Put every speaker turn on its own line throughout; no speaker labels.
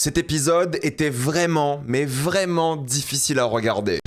Cet épisode était vraiment, mais vraiment difficile à regarder.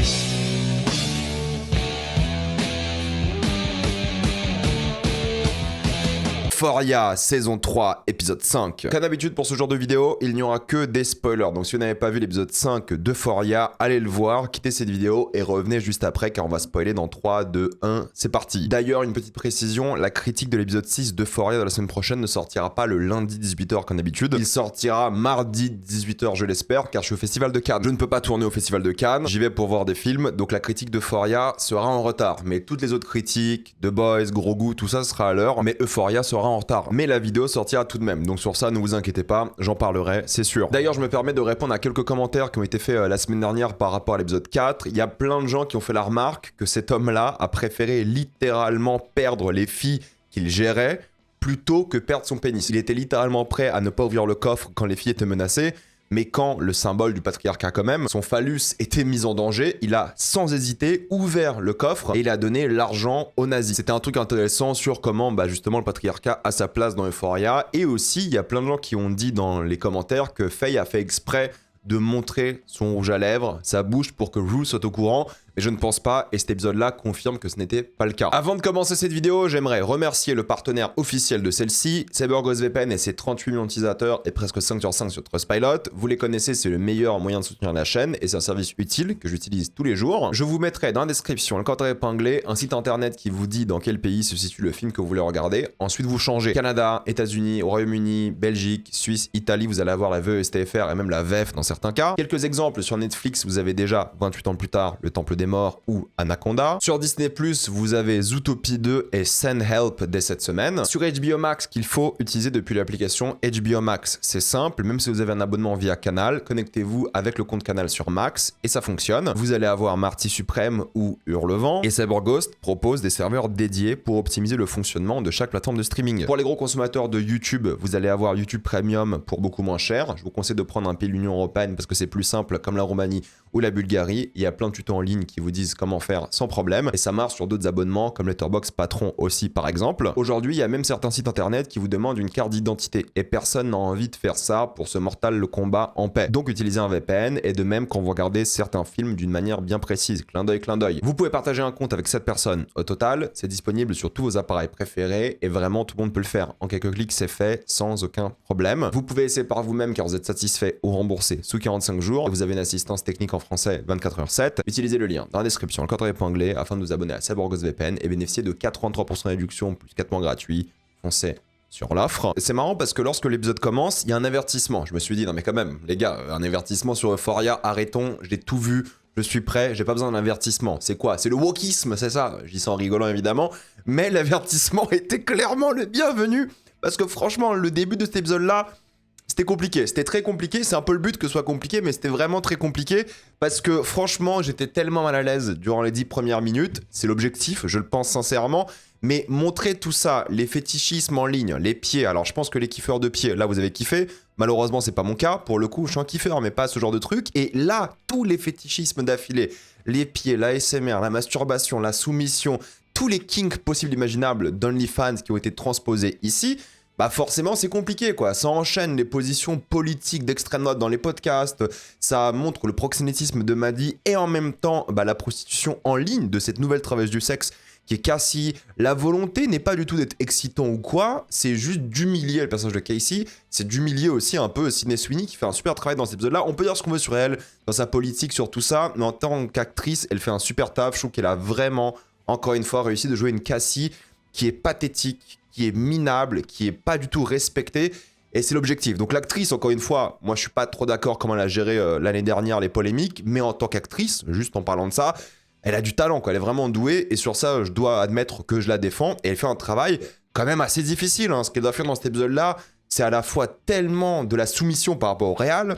Euphoria, saison 3, épisode 5. Comme d'habitude pour ce genre de vidéo, il n'y aura que des spoilers. Donc si vous n'avez pas vu l'épisode 5 d'Euphoria, allez le voir, quittez cette vidéo et revenez juste après car on va spoiler dans 3, 2, 1, c'est parti. D'ailleurs, une petite précision, la critique de l'épisode 6 d'Euphoria de la semaine prochaine ne sortira pas le lundi 18h comme d'habitude. Il sortira mardi 18h je l'espère car je suis au Festival de Cannes. Je ne peux pas tourner au Festival de Cannes, j'y vais pour voir des films, donc la critique d'Euphoria sera en retard. Mais toutes les autres critiques, The Boys, Gros Goût, tout ça sera à l'heure, mais Euphoria sera en retard. Mais la vidéo sortira tout de même, donc sur ça ne vous inquiétez pas, j'en parlerai, c'est sûr. D'ailleurs je me permets de répondre à quelques commentaires qui ont été faits la semaine dernière par rapport à l'épisode 4. Il y a plein de gens qui ont fait la remarque que cet homme-là a préféré littéralement perdre les filles qu'il gérait plutôt que perdre son pénis. Il était littéralement prêt à ne pas ouvrir le coffre quand les filles étaient menacées, mais quand le symbole du patriarcat quand même, son phallus était mis en danger, il a sans hésiter ouvert le coffre et il a donné l'argent aux nazis. C'était un truc intéressant sur comment justement le patriarcat a sa place dans Euphoria. Et aussi, il y a plein de gens qui ont dit dans les commentaires que Faye a fait exprès de montrer son rouge à lèvres, sa bouche pour que Rue soit au courant. Mais je ne pense pas, et cet épisode-là confirme que ce n'était pas le cas. Avant de commencer cette vidéo, j'aimerais remercier le partenaire officiel de celle-ci, CyberGhost VPN et ses 38 millions d'utilisateurs et presque 5 sur 5 sur Trustpilot. Vous les connaissez, c'est le meilleur moyen de soutenir la chaîne et c'est un service utile que j'utilise tous les jours. Je vous mettrai dans la description le code épinglé, un site internet qui vous dit dans quel pays se situe le film que vous voulez regarder. Ensuite, vous changez Canada, États-Unis, Royaume-Uni, Belgique, Suisse, Italie, vous allez avoir la VESTFR et même la VEF dans certains cas. Quelques exemples sur Netflix, vous avez déjà 28 ans plus tard, Le Temple des Morts ou Anaconda. Sur Disney+, vous avez Zootopie 2 et Send Help dès cette semaine. Sur HBO Max, qu'il faut utiliser depuis l'application HBO Max. C'est simple, même si vous avez un abonnement via Canal, connectez-vous avec le compte Canal sur Max et ça fonctionne. Vous allez avoir Marty Suprême ou Hurlevent et CyberGhost propose des serveurs dédiés pour optimiser le fonctionnement de chaque plateforme de streaming. Pour les gros consommateurs de YouTube, vous allez avoir YouTube Premium pour beaucoup moins cher. Je vous conseille de prendre un pays de l'Union Européenne parce que c'est plus simple comme la Roumanie ou la Bulgarie. Il y a plein de tutos en ligne qui vous disent comment faire sans problème et ça marche sur d'autres abonnements comme Letterboxd Patron aussi par exemple. Aujourd'hui, il y a même certains sites internet qui vous demandent une carte d'identité et personne n'a envie de faire ça pour ce mortal le combat en paix. Donc utilisez un VPN et de même quand vous regardez certains films d'une manière bien précise, clin d'œil, clin d'œil. Vous pouvez partager un compte avec 7 personnes. Au total, c'est disponible sur tous vos appareils préférés et vraiment tout le monde peut le faire. En quelques clics, c'est fait sans aucun problème. Vous pouvez essayer par vous-même car vous êtes satisfait ou remboursé sous 45 jours. Vous avez une assistance technique en français 24h7. Utilisez le lien dans la description, le code épinglé afin de vous abonner à CyberGhost VPN et bénéficier de 83% de réduction plus 4 mois gratuits. Foncez sur l'offre. C'est marrant parce que lorsque l'épisode commence, il y a un avertissement. Je me suis dit, non mais quand même, les gars, un avertissement sur Euphoria, arrêtons, j'ai tout vu, je suis prêt, j'ai pas besoin d'un avertissement. C'est quoi? C'est le wokisme, c'est ça? Je dis ça en rigolant évidemment, mais l'avertissement était clairement le bienvenu parce que franchement, le début de cet épisode-là, c'était compliqué, c'était très compliqué, c'est un peu le but que ce soit compliqué, mais c'était vraiment très compliqué parce que franchement, j'étais tellement mal à l'aise durant les 10 premières minutes, c'est l'objectif, je le pense sincèrement, mais montrer tout ça, les fétichismes en ligne, les pieds, alors je pense que les kiffeurs de pieds, là vous avez kiffé, malheureusement c'est pas mon cas, pour le coup je suis un kiffeur mais pas ce genre de truc, et là, tous les fétichismes d'affilée, les pieds, la ASMR, la masturbation, la soumission, tous les kinks possibles et imaginables d'OnlyFans qui ont été transposés ici, forcément c'est compliqué quoi, ça enchaîne les positions politiques d'extrême droite dans les podcasts, ça montre le proxénétisme de Maddie et en même temps la prostitution en ligne de cette nouvelle travailleuse du sexe qui est Cassie. La volonté n'est pas du tout d'être excitant ou quoi, c'est juste d'humilier le personnage de Casey, c'est d'humilier aussi un peu Sydney Sweeney qui fait un super travail dans cet épisode là. On peut dire ce qu'on veut sur elle, dans sa politique, sur tout ça, mais en tant qu'actrice elle fait un super taf. Je trouve qu'elle a vraiment encore une fois réussi de jouer une Cassie qui est pathétique, qui est minable, qui est pas du tout respectée, et c'est l'objectif. Donc l'actrice, encore une fois, moi je suis pas trop d'accord comment elle a géré l'année dernière les polémiques, mais en tant qu'actrice, juste en parlant de ça, elle a du talent, quoi. Elle est vraiment douée, et sur ça, je dois admettre que je la défends, et elle fait un travail quand même assez difficile, hein. Ce qu'elle doit faire dans cet épisode-là, c'est à la fois tellement de la soumission par rapport au réel,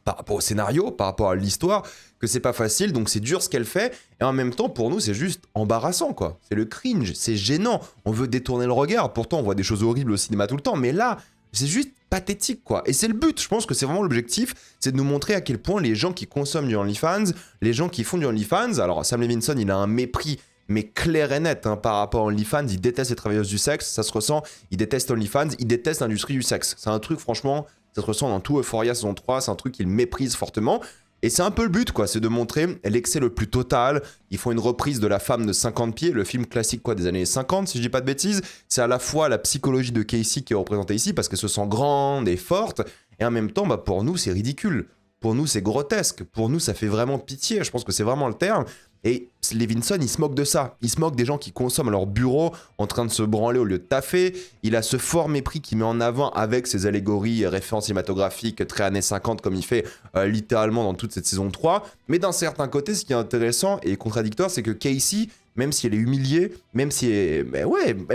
par rapport au scénario, par rapport à l'histoire, que c'est pas facile, donc c'est dur ce qu'elle fait, et en même temps, pour nous, c'est juste embarrassant, quoi. C'est le cringe, c'est gênant, on veut détourner le regard, pourtant on voit des choses horribles au cinéma tout le temps, mais là, c'est juste pathétique, quoi. Et c'est le but, je pense que c'est vraiment l'objectif, c'est de nous montrer à quel point les gens qui consomment du OnlyFans, les gens qui font du OnlyFans, alors Sam Levinson, il a un mépris, mais clair et net, hein, par rapport à OnlyFans, il déteste les travailleuses du sexe, ça se ressent, il déteste OnlyFans, il déteste l'industrie du sexe. C'est un truc, franchement, Ça se ressent dans tout Euphoria saison 3, c'est un truc qu'il méprise fortement. Et c'est un peu le but, quoi, c'est de montrer l'excès le plus total. Ils font une reprise de La Femme de 50 pieds, le film classique quoi des années 50, si je dis pas de bêtises. C'est à la fois la psychologie de Casey qui est représentée ici, parce qu'elle se sent grande et forte, et en même temps, bah, pour nous, c'est ridicule. Pour nous, c'est grotesque. Pour nous, ça fait vraiment pitié, je pense que c'est vraiment le terme. Et Levinson, il se moque de ça. Il se moque des gens qui consomment à leur bureau en train de se branler au lieu de taffer. Il a ce fort mépris qu'il met en avant avec ses allégories et références cinématographiques très années 50 comme il fait littéralement dans toute cette saison 3. Mais d'un certain côté, ce qui est intéressant et contradictoire, c'est que Casey, même si elle est humiliée, même si elle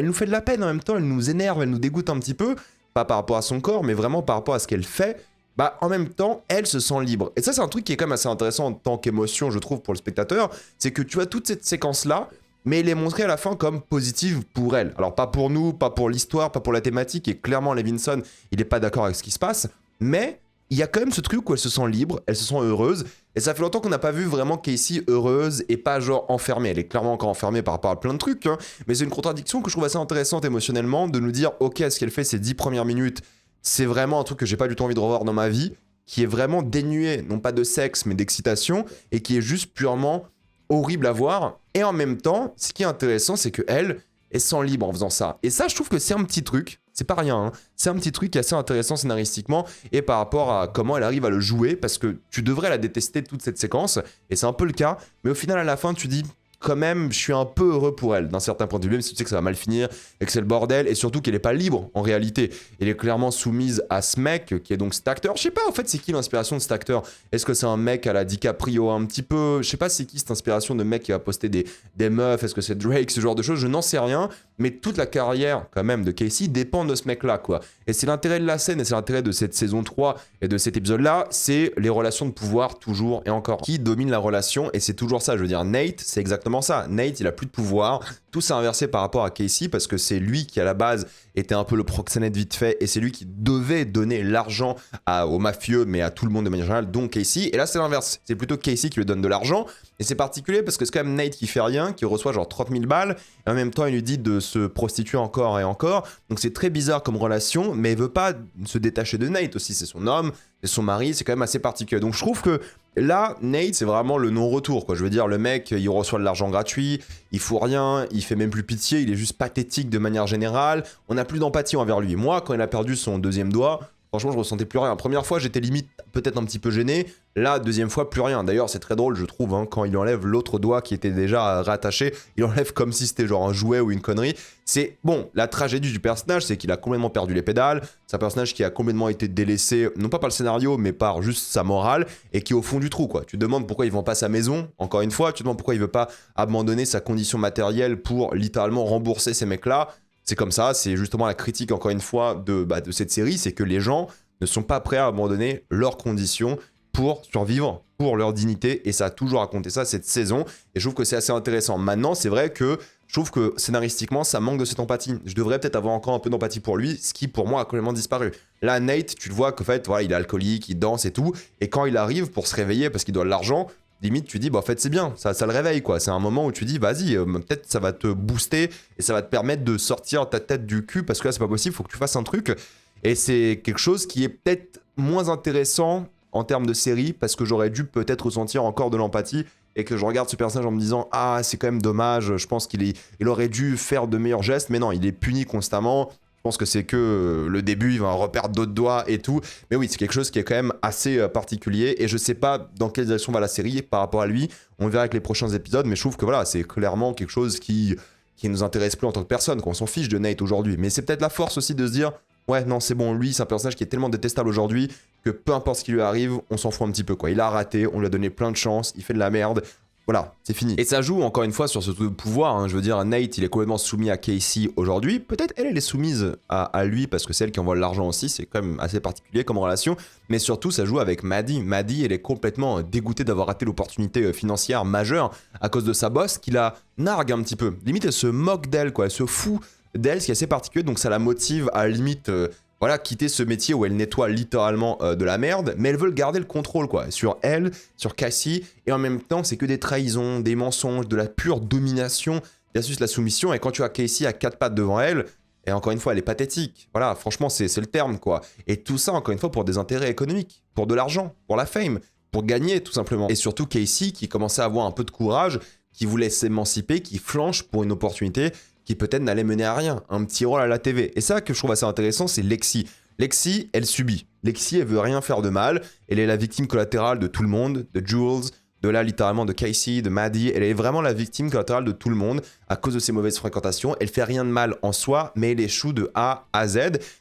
nous fait de la peine en même temps, elle nous énerve, elle nous dégoûte un petit peu, pas par rapport à son corps, mais vraiment par rapport à ce qu'elle fait. Bah, en même temps, elle se sent libre. Et ça, c'est un truc qui est quand même assez intéressant en tant qu'émotion, je trouve, pour le spectateur. C'est que tu as toute cette séquence-là, mais elle est montrée à la fin comme positive pour elle. Alors, pas pour nous, pas pour l'histoire, pas pour la thématique, et clairement, Levinson, il n'est pas d'accord avec ce qui se passe. Mais il y a quand même ce truc où elle se sent libre, elle se sent heureuse. Et ça fait longtemps qu'on n'a pas vu vraiment Casey heureuse et pas genre enfermée. Elle est clairement encore enfermée par rapport à plein de trucs, hein. Mais c'est une contradiction que je trouve assez intéressante émotionnellement, de nous dire, ok, ce qu'elle fait ces 10 premières minutes, c'est vraiment un truc que j'ai pas du tout envie de revoir dans ma vie, qui est vraiment dénué, non pas de sexe, mais d'excitation, et qui est juste purement horrible à voir. Et en même temps, ce qui est intéressant, c'est qu'elle se sent libre en faisant ça. Et ça, je trouve que c'est un petit truc, c'est pas rien, hein. C'est un petit truc assez intéressant scénaristiquement, et par rapport à comment elle arrive à le jouer, parce que tu devrais la détester toute cette séquence, et c'est un peu le cas, mais au final, à la fin, tu dis... quand même, je suis un peu heureux pour elle, d'un certain point de vue, même si tu sais que ça va mal finir, et que c'est le bordel, et surtout qu'elle est pas libre, en réalité. Elle est clairement soumise à ce mec, qui est donc cet acteur. Je sais pas, en fait, c'est qui l'inspiration de cet acteur? Est-ce que c'est un mec à la DiCaprio un petit peu? Je sais pas c'est qui cette inspiration de mec qui va poster des meufs, est-ce que c'est Drake, ce genre de choses? Je n'en sais rien, mais toute la carrière, quand même, de Casey dépend de ce mec-là, quoi. Et c'est l'intérêt de la scène, et c'est l'intérêt de cette saison 3 et de cet épisode-là, c'est les relations de pouvoir, toujours et encore. Qui domine la relation, et c'est toujours ça, je veux dire, Nate, c'est exactement ça. Nate, il a plus de pouvoir. Tout s'est inversé par rapport à Casey parce que c'est lui qui, à la base, était un peu le proxénète vite fait et c'est lui qui devait donner l'argent aux mafieux, mais à tout le monde de manière générale, donc Casey. Et là, c'est l'inverse. C'est plutôt Casey qui lui donne de l'argent. Et c'est particulier parce que c'est quand même Nate qui fait rien, qui reçoit genre 30 000 balles. Et en même temps, il lui dit de se prostituer encore et encore. Donc c'est très bizarre comme relation, mais il veut pas se détacher de Nate aussi. C'est son homme, c'est son mari, c'est quand même assez particulier. Donc je trouve que là, Nate, c'est vraiment le non-retour, quoi. Je veux dire, le mec, il reçoit de l'argent gratuit, il fout rien, il fait même plus pitié, il est juste pathétique de manière générale. On n'a plus d'empathie envers lui. Moi, quand il a perdu son deuxième doigt, franchement, je ressentais plus rien. Première fois, j'étais limite peut-être un petit peu gêné. Là, deuxième fois, plus rien. D'ailleurs, c'est très drôle, je trouve, hein, quand il enlève l'autre doigt qui était déjà rattaché, il enlève comme si c'était genre un jouet ou une connerie. C'est bon, la tragédie du personnage, c'est qu'il a complètement perdu les pédales. C'est un personnage qui a complètement été délaissé, non pas par le scénario, mais par juste sa morale, et qui est au fond du trou, quoi. Tu te demandes pourquoi il vend pas sa maison, encore une fois, tu te demandes pourquoi il veut pas abandonner sa condition matérielle pour littéralement rembourser ces mecs-là. C'est comme ça, c'est justement la critique, encore une fois, de cette série, c'est que les gens ne sont pas prêts à abandonner leurs conditions pour survivre, pour leur dignité, et ça a toujours raconté ça cette saison, et je trouve que c'est assez intéressant. Maintenant, c'est vrai que je trouve que scénaristiquement, ça manque de cette empathie. Je devrais peut-être avoir encore un peu d'empathie pour lui, ce qui pour moi a complètement disparu. Là, Nate, tu le vois qu'en fait, voilà, il est alcoolique, il danse et tout, et quand il arrive pour se réveiller parce qu'il doit de l'argent, limite tu dis bah en fait c'est bien, ça le réveille quoi, c'est un moment où tu dis vas-y, peut-être ça va te booster et ça va te permettre de sortir ta tête du cul parce que là c'est pas possible, faut que tu fasses un truc. Et c'est quelque chose qui est peut-être moins intéressant en termes de série parce que j'aurais dû peut-être ressentir encore de l'empathie et que je regarde ce personnage en me disant ah c'est quand même dommage, je pense qu'il aurait dû faire de meilleurs gestes, mais non, il est puni constamment. Je pense que c'est que le début, il va en reperdre d'autres doigts et tout. Mais oui, c'est quelque chose qui est quand même assez particulier. Et je sais pas dans quelle direction va la série par rapport à lui. On verra avec les prochains épisodes. Mais je trouve que voilà, c'est clairement quelque chose qui nous intéresse plus en tant que personne. Qu'on s'en fiche de Nate aujourd'hui. Mais c'est peut-être la force aussi de se dire ouais, non, c'est bon, lui, c'est un personnage qui est tellement détestable aujourd'hui que peu importe ce qui lui arrive, on s'en fout un petit peu, quoi. Il a raté, on lui a donné plein de chances, il fait de la merde. Voilà, c'est fini. Et ça joue encore une fois sur ce pouvoir, hein. Je veux dire, Nate, il est complètement soumis à Casey aujourd'hui. Peut-être elle est soumise à lui parce que c'est elle qui envoie l'argent aussi. C'est quand même assez particulier comme relation. Mais surtout, ça joue avec Maddie. Maddie, elle est complètement dégoûtée d'avoir raté l'opportunité financière majeure à cause de sa boss qui la nargue un petit peu. Limite, elle se moque d'elle, quoi. Elle se fout d'elle, ce qui est assez particulier. Donc ça la motive à limite... voilà, quitter ce métier où elle nettoie littéralement de la merde, mais elle veut garder le contrôle, quoi, sur elle, sur Cassie, et en même temps, c'est que des trahisons, des mensonges, de la pure domination versus la soumission, et quand tu as Casey à quatre pattes devant elle, Et encore une fois, elle est pathétique. Voilà, franchement, c'est le terme, quoi. Et tout ça, encore une fois, pour des intérêts économiques, pour de l'argent, pour la fame, pour gagner, tout simplement. Et surtout Casey, qui commençait à avoir un peu de courage, qui voulait s'émanciper, qui flanche pour une opportunité qui peut-être n'allait mener à rien. Un petit rôle à la TV. Et ça que je trouve assez intéressant, c'est Lexi. Lexi, elle subit. Lexi, elle veut rien faire de mal. Elle est la victime collatérale de tout le monde, de Jules, de là littéralement de Casey, de Maddie. Elle est vraiment la victime collatérale de tout le monde à cause de ses mauvaises fréquentations. Elle fait rien de mal en soi, mais elle échoue de A à Z.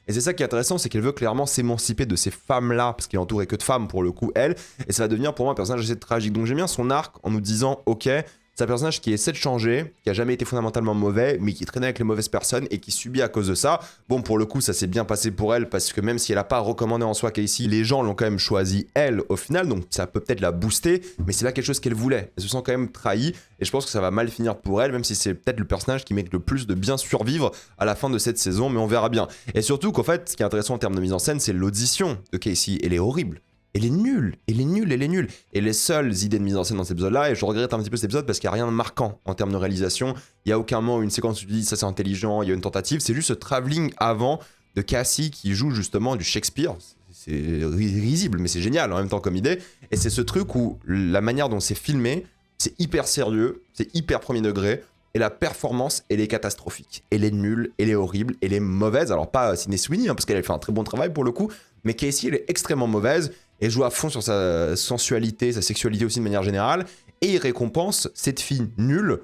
Et c'est ça qui est intéressant, c'est qu'elle veut clairement s'émanciper de ces femmes-là, parce qu'elle est entourée que de femmes pour le coup, elle. Et ça va devenir pour moi un personnage assez tragique. Donc j'aime bien son arc en nous disant, ok, c'est un personnage qui essaie de changer, qui a jamais été fondamentalement mauvais, mais qui traînait avec les mauvaises personnes et qui subit à cause de ça. Bon, pour le coup, ça s'est bien passé pour elle, parce que même si elle n'a pas recommandé en soi Casey, les gens l'ont quand même choisi elle au final, donc ça peut peut-être la booster, mais c'est pas quelque chose qu'elle voulait. Elle se sent quand même trahie, et je pense que ça va mal finir pour elle, même si c'est peut-être le personnage qui mérite le plus de bien survivre à la fin de cette saison, mais on verra bien. Et surtout qu'en fait, ce qui est intéressant en termes de mise en scène, c'est l'audition de Casey. Elle est horrible. Elle est nulle, elle est nulle, elle est nulle. Et les seules idées de mise en scène dans cet épisode-là, et je regrette un petit peu cet épisode parce qu'il n'y a rien de marquant en termes de réalisation. Il n'y a aucun moment, une séquence où tu dis ça c'est intelligent, il y a une tentative. C'est juste ce travelling avant de Cassie qui joue justement du Shakespeare. C'est risible, mais c'est génial en même temps comme idée. Et c'est ce truc où la manière dont c'est filmé, c'est hyper sérieux, c'est hyper premier degré. Et la performance, elle est catastrophique. Elle est nulle, elle est horrible, elle est mauvaise. Alors pas Sydney Sweeney, parce qu'elle a fait un très bon travail pour le coup. Mais Casey, elle est extrêmement mauvaise. Et joue à fond sur sa sensualité, sa sexualité aussi de manière générale. Et il récompense cette fille nulle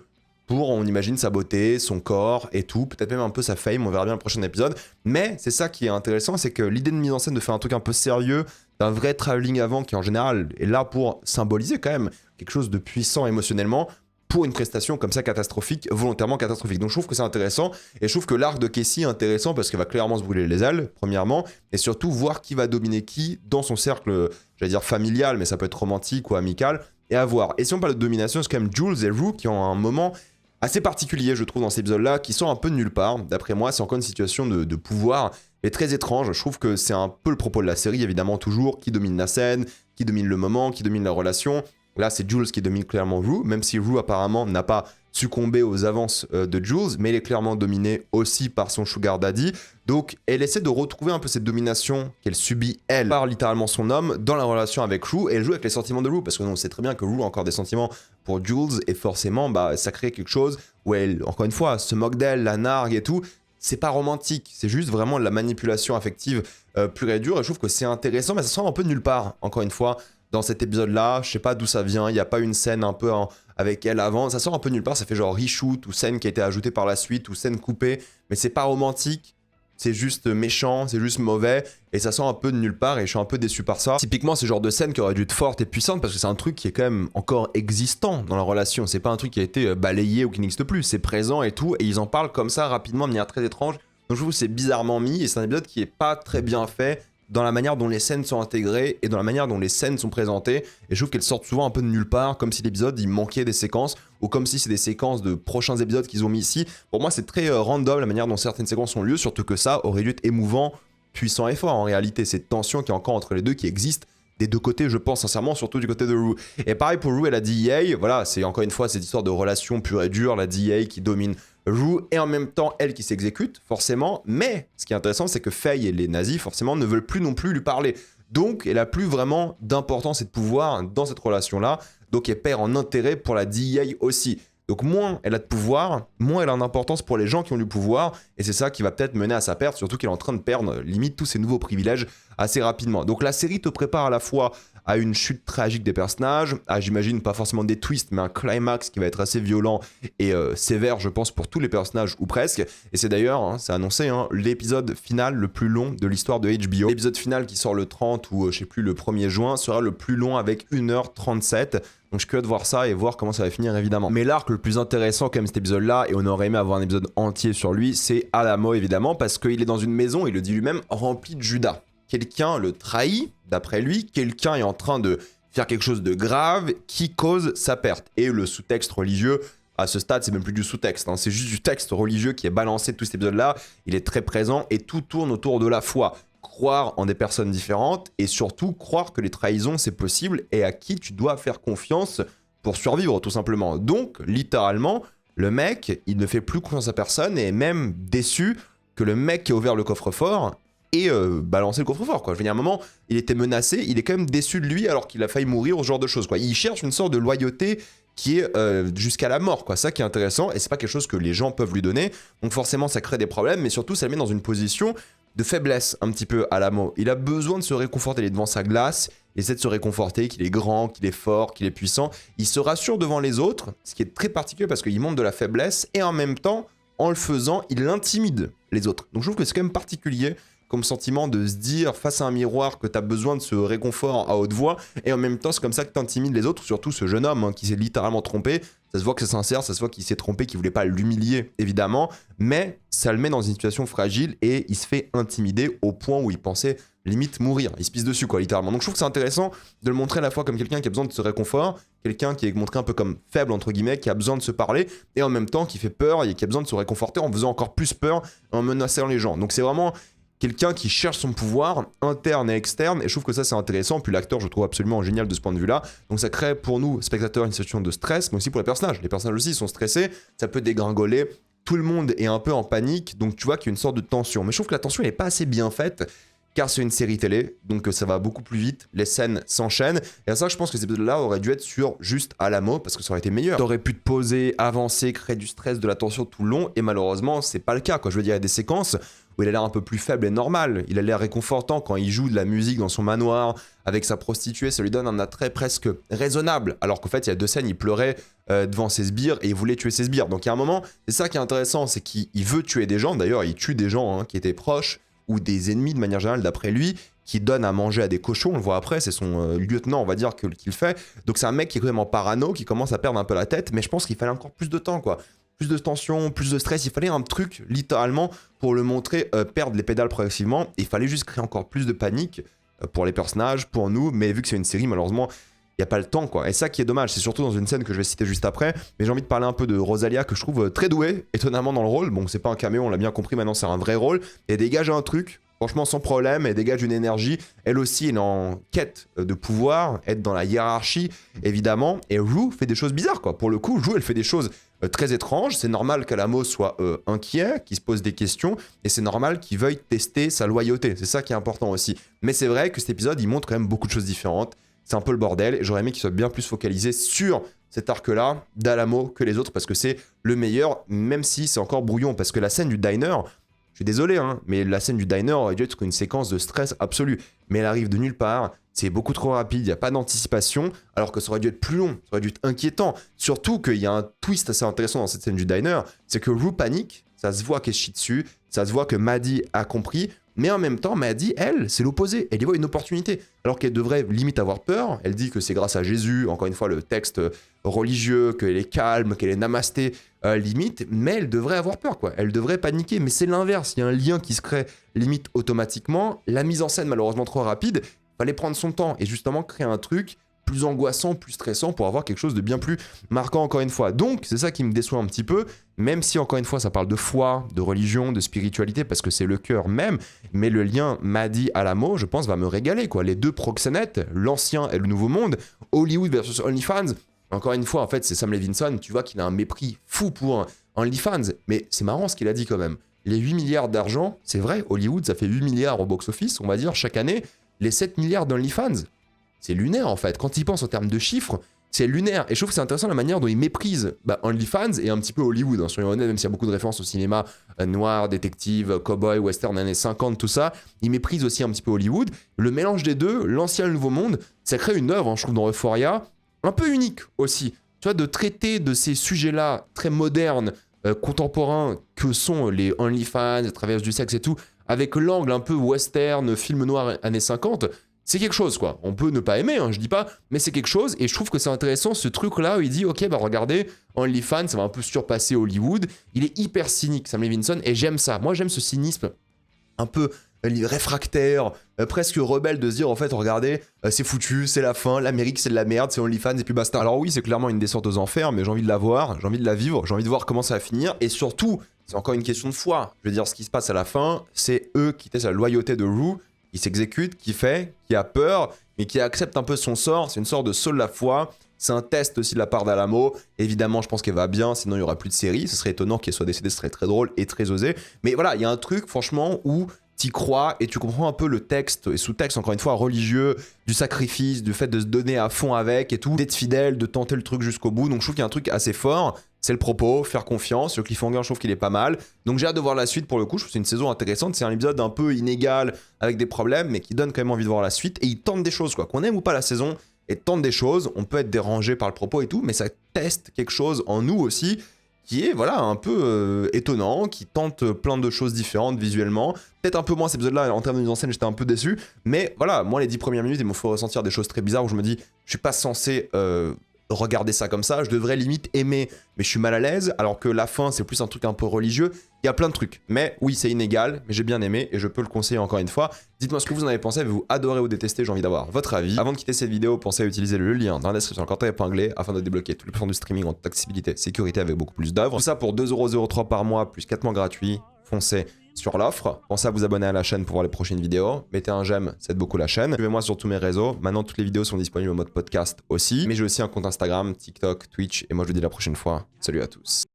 pour, on imagine, sa beauté, son corps et tout. Peut-être même un peu sa fame, on verra bien le prochain épisode. Mais c'est ça qui est intéressant, c'est que l'idée de mise en scène de faire un truc un peu sérieux, d'un vrai travelling avant qui en général est là pour symboliser quand même quelque chose de puissant émotionnellement, pour une prestation comme ça catastrophique, volontairement catastrophique. Donc je trouve que c'est intéressant, et je trouve que l'arc de Casey est intéressant parce qu'elle va clairement se brûler les ailes, premièrement, et surtout voir qui va dominer qui dans son cercle, j'allais dire familial, mais ça peut être romantique ou amical, et à voir. Et si on parle de domination, c'est quand même Jules et Rue qui ont un moment assez particulier, je trouve, dans cet épisode-là, qui sont un peu de nulle part. D'après moi, c'est encore une situation de pouvoir, mais très étrange. Je trouve que c'est un peu le propos de la série, évidemment, toujours, qui domine la scène, qui domine le moment, qui domine la relation. Là, c'est Jules qui domine clairement Rue, même si Rue, apparemment, n'a pas succombé aux avances de Jules, mais elle est clairement dominée aussi par son sugar daddy. Donc, elle essaie de retrouver un peu cette domination qu'elle subit, elle, par littéralement son homme, dans la relation avec Rue, et elle joue avec les sentiments de Rue, parce que on sait très bien que Rue a encore des sentiments pour Jules, et forcément, bah, ça crée quelque chose où elle, encore une fois, se moque d'elle, la nargue et tout. C'est pas romantique, c'est juste vraiment de la manipulation affective pure et dure, et je trouve que c'est intéressant, mais ça sort un peu de nulle part, encore une fois. Dans cet épisode-là, je sais pas d'où ça vient, il n'y a pas une scène un peu avec elle avant, ça sort un peu nulle part, ça fait genre reshoot ou scène qui a été ajoutée par la suite ou scène coupée, mais c'est pas romantique, c'est juste méchant, c'est juste mauvais, et ça sort un peu de nulle part et je suis un peu déçu par ça. Typiquement, c'est le genre de scène qui aurait dû être forte et puissante parce que c'est un truc qui est quand même encore existant dans la relation, c'est pas un truc qui a été balayé ou qui n'existe plus, c'est présent et tout, et ils en parlent comme ça rapidement de manière très étrange, donc je trouve que c'est bizarrement mis et c'est un épisode qui est pas très bien fait dans la manière dont les scènes sont intégrées et dans la manière dont les scènes sont présentées, et je trouve qu'elles sortent souvent un peu de nulle part, comme si l'épisode il manquait des séquences, ou comme si c'est des séquences de prochains épisodes qu'ils ont mis ici. Pour moi c'est très random la manière dont certaines séquences ont lieu, surtout que ça aurait dû être émouvant, puissant et fort en réalité, cette tension qui est encore entre les deux qui existe des deux côtés, je pense sincèrement, surtout du côté de Rue. Et pareil pour Rue et la DEA, voilà, c'est encore une fois cette histoire de relation pure et dure, la DEA qui domine Rue et en même temps elle qui s'exécute, forcément. Mais ce qui est intéressant, c'est que Faye et les nazis, forcément, ne veulent plus non plus lui parler. Donc elle a plus vraiment d'importance et de pouvoir dans cette relation-là. Donc elle perd en intérêt pour la DEA aussi. Donc moins elle a de pouvoir, moins elle a d'importance pour les gens qui ont du pouvoir, et c'est ça qui va peut-être mener à sa perte, surtout qu'elle est en train de perdre limite tous ses nouveaux privilèges assez rapidement. Donc la série te prépare à la fois à une chute tragique des personnages, à j'imagine pas forcément des twists, mais un climax qui va être assez violent et sévère je pense pour tous les personnages ou presque, et c'est d'ailleurs, hein, c'est annoncé, hein, l'épisode final le plus long de l'histoire de HBO. L'épisode final qui sort le 30 ou je sais plus le 1er juin sera le plus long avec 1h37. Donc je suis curieux de voir ça et voir comment ça va finir évidemment. Mais l'arc le plus intéressant quand même cet épisode là, et on aurait aimé avoir un épisode entier sur lui, c'est Alamo évidemment, parce qu'il est dans une maison, il le dit lui-même, remplie de Judas. Quelqu'un le trahit, d'après lui, quelqu'un est en train de faire quelque chose de grave qui cause sa perte. Et le sous-texte religieux, à ce stade c'est même plus du sous-texte, hein, c'est juste du texte religieux qui est balancé de tout cet épisode là, il est très présent et tout tourne autour de la foi. Croire en des personnes différentes et surtout croire que les trahisons c'est possible et à qui tu dois faire confiance pour survivre tout simplement. Donc, littéralement, le mec, il ne fait plus confiance à personne et est même déçu de ce qui se passe. Et je trouve que c'est intéressant parce que c'est un peu que le mec qui a ouvert le coffre-fort ait balancé le coffre-fort, quoi. Je veux dire, à un moment, il était menacé, il est quand même déçu de lui alors qu'il a failli mourir, ce genre de choses, quoi. Il cherche une sorte de loyauté qui est jusqu'à la mort, quoi. Ça qui est intéressant, et c'est pas quelque chose que les gens peuvent lui donner, donc forcément ça crée des problèmes, mais surtout ça le met dans une position de faiblesse un petit peu à Alamo. Il a besoin de se réconforter, il est devant sa glace, il essaie de se réconforter, qu'il est grand, qu'il est fort, qu'il est puissant, il se rassure devant les autres, ce qui est très particulier parce qu'il montre de la faiblesse, et en même temps, en le faisant, il intimide les autres. Donc je trouve que c'est quand même particulier comme sentiment de se dire face à un miroir que tu as besoin de ce réconfort à haute voix, et en même temps c'est comme ça que tu intimides les autres, surtout ce jeune homme qui s'est littéralement trompé. Ça se voit que c'est sincère, ça se voit qu'il s'est trompé, qu'il voulait pas l'humilier évidemment, mais ça le met dans une situation fragile et il se fait intimider au point où il pensait limite mourir, il se pisse dessus quoi littéralement. Donc je trouve que c'est intéressant de le montrer à la fois comme quelqu'un qui a besoin de ce réconfort, quelqu'un qui est montré un peu comme faible entre guillemets, qui a besoin de se parler, et en même temps qui fait peur et qui a besoin de se réconforter en faisant encore plus peur, en menaçant les gens. Donc c'est vraiment quelqu'un qui cherche son pouvoir interne et externe, et je trouve que ça c'est intéressant. Puis l'acteur, je trouve absolument génial de ce point de vue-là. Donc ça crée pour nous, spectateurs, une situation de stress, mais aussi pour les personnages. Les personnages aussi sont stressés, ça peut dégringoler, tout le monde est un peu en panique, donc tu vois qu'il y a une sorte de tension. Mais je trouve que la tension elle n'est pas assez bien faite, car c'est une série télé, donc ça va beaucoup plus vite, les scènes s'enchaînent, et à ça je pense que ces épisodes-là auraient dû être sur juste Alamo, parce que ça aurait été meilleur. T'aurais pu te poser, avancer, créer du stress, de la tension tout le long, et malheureusement c'est pas le cas, quoi. Je veux dire, il y a des séquences où il a l'air un peu plus faible et normal, il a l'air réconfortant quand il joue de la musique dans son manoir, avec sa prostituée, ça lui donne un attrait presque raisonnable, alors qu'en fait il y a 2 scènes, il pleurait devant ses sbires, et il voulait tuer ses sbires. Donc il y a un moment, c'est ça qui est intéressant, c'est qu'il veut tuer des gens, d'ailleurs il tue des gens qui étaient proches, ou des ennemis de manière générale d'après lui, qui donne à manger à des cochons, on le voit après, c'est son lieutenant on va dire qu'il fait, donc c'est un mec qui est quand même en parano, qui commence à perdre un peu la tête, mais je pense qu'il fallait encore plus de temps quoi, plus de tension, plus de stress, il fallait un truc littéralement pour le montrer perdre les pédales progressivement, il fallait juste créer encore plus de panique pour les personnages, pour nous, mais vu que c'est une série malheureusement, il n'y a pas le temps quoi, et ça qui est dommage, c'est surtout dans une scène que je vais citer juste après, mais j'ai envie de parler un peu de Rosalia que je trouve très douée, étonnamment dans le rôle, bon c'est pas un caméo, on l'a bien compris, maintenant c'est un vrai rôle, et elle dégage un truc, franchement sans problème, elle dégage une énergie, elle aussi elle est en quête de pouvoir, être dans la hiérarchie évidemment, et Rue fait des choses bizarres quoi, pour le coup Rue elle fait des choses très étranges, c'est normal qu'Alamo soit inquiet, qu'il se pose des questions, et c'est normal qu'il veuille tester sa loyauté, c'est ça qui est important aussi, mais c'est vrai que cet épisode il montre quand même beaucoup de choses différentes. C'est un peu le bordel, et j'aurais aimé qu'il soit bien plus focalisé sur cet arc-là d'Alamo que les autres, parce que c'est le meilleur, même si c'est encore brouillon, parce que la scène du diner, je suis désolé, mais la scène du diner aurait dû être une séquence de stress absolu, mais elle arrive de nulle part, c'est beaucoup trop rapide, il n'y a pas d'anticipation, alors que ça aurait dû être plus long, ça aurait dû être inquiétant, surtout qu'il y a un twist assez intéressant dans cette scène du diner, c'est que Rue panique, ça se voit qu'elle chie dessus, ça se voit que Maddie a compris, mais en même temps, Maddie, elle, c'est l'opposé. Elle y voit une opportunité. Alors qu'elle devrait limite avoir peur. Elle dit que c'est grâce à Jésus, encore une fois, le texte religieux, qu'elle est calme, qu'elle est namasté, limite. Mais elle devrait avoir peur, quoi. Elle devrait paniquer. Mais c'est l'inverse. Il y a un lien qui se crée limite automatiquement. La mise en scène, malheureusement, trop rapide. Il fallait prendre son temps et justement créer un truc plus angoissant, plus stressant pour avoir quelque chose de bien plus marquant encore une fois. Donc c'est ça qui me déçoit un petit peu, même si encore une fois ça parle de foi, de religion, de spiritualité, parce que c'est le cœur même, mais le lien Maddie-Alamo, je pense, va me régaler quoi. Les deux proxénètes, l'ancien et le nouveau monde, Hollywood versus OnlyFans, encore une fois en fait c'est Sam Levinson, tu vois qu'il a un mépris fou pour OnlyFans, mais c'est marrant ce qu'il a dit quand même. Les 8 milliards d'argent, c'est vrai, Hollywood ça fait 8 milliards au box-office, on va dire chaque année, les 7 milliards d'OnlyFans, c'est lunaire en fait. Quand il pense en termes de chiffres, c'est lunaire. Et je trouve que c'est intéressant la manière dont il méprise OnlyFans et un petit peu Hollywood, soyons honnêtes, même s'il y a beaucoup de références au cinéma noir, détective, cowboy, western, années 50, tout ça. Il méprise aussi un petit peu Hollywood. Le mélange des deux, l'ancien et le nouveau monde, ça crée une œuvre, je trouve, dans Euphoria, un peu unique aussi. Tu vois, de traiter de ces sujets-là très modernes, contemporains, que sont les OnlyFans, les travailleurs du sexe et tout, avec l'angle un peu western, film noir années 50, c'est quelque chose quoi. On peut ne pas aimer, je dis pas, mais c'est quelque chose et je trouve que c'est intéressant ce truc là où il dit ok regardez, OnlyFans ça va un peu surpasser Hollywood, il est hyper cynique Sam Levinson et j'aime ça. Moi j'aime ce cynisme un peu réfractaire, presque rebelle de se dire en fait regardez, c'est foutu, c'est la fin, l'Amérique c'est de la merde, c'est OnlyFans et puis basta. Alors oui c'est clairement une descente aux enfers, mais j'ai envie de la voir, j'ai envie de la vivre, j'ai envie de voir comment ça va finir et surtout c'est encore une question de foi. Je veux dire ce qui se passe à la fin, c'est eux qui testent la loyauté de Rue, qui s'exécute, qui fait, qui a peur, mais qui accepte un peu son sort. C'est une sorte de saut de la foi. C'est un test aussi de la part d'Alamo. Évidemment, je pense qu'elle va bien, sinon il n'y aura plus de série. Ce serait étonnant qu'elle soit décédée, ce serait très drôle et très osé. Mais voilà, il y a un truc, franchement, où t'y crois et tu comprends un peu le texte et sous-texte, encore une fois, religieux, du sacrifice, du fait de se donner à fond avec et tout, d'être fidèle, de tenter le truc jusqu'au bout. Donc je trouve qu'il y a un truc assez fort. C'est le propos, faire confiance. Le cliffhanger, je trouve qu'il est pas mal. Donc j'ai hâte de voir la suite pour le coup. Je trouve que c'est une saison intéressante. C'est un épisode un peu inégal avec des problèmes, mais qui donne quand même envie de voir la suite. Et il tente des choses, quoi. Qu'on aime ou pas la saison, et tente des choses. On peut être dérangé par le propos et tout, mais ça teste quelque chose en nous aussi qui est voilà un peu étonnant, qui tente plein de choses différentes visuellement. Peut-être un peu moins cet épisode-là, en termes de mise en scène, j'étais un peu déçu. Mais voilà, moi les 10 premières minutes, ils m'ont fait ressentir des choses très bizarres où je me dis, je suis pas censé regarder ça comme ça, je devrais limite aimer, mais je suis mal à l'aise, alors que la fin, c'est plus un truc un peu religieux. Il y a plein de trucs. Mais oui, c'est inégal, mais j'ai bien aimé et je peux le conseiller encore une fois. Dites-moi ce que vous en avez pensé, avez-vous adoré ou détesté, j'ai envie d'avoir votre avis. Avant de quitter cette vidéo, pensez à utiliser le lien dans la description, le commentaire épinglé, afin de débloquer toutes les plateformes du streaming en accessibilité, sécurité avec beaucoup plus d'œuvres. Tout ça pour 2,03€ par mois, plus 4 mois gratuits. Foncez sur l'offre. Pensez à vous abonner à la chaîne pour voir les prochaines vidéos. Mettez un j'aime, ça aide beaucoup la chaîne. Suivez-moi sur tous mes réseaux. Maintenant, toutes les vidéos sont disponibles en mode podcast aussi. Mais j'ai aussi un compte Instagram, TikTok, Twitch. Et moi, je vous dis à la prochaine fois. Salut à tous.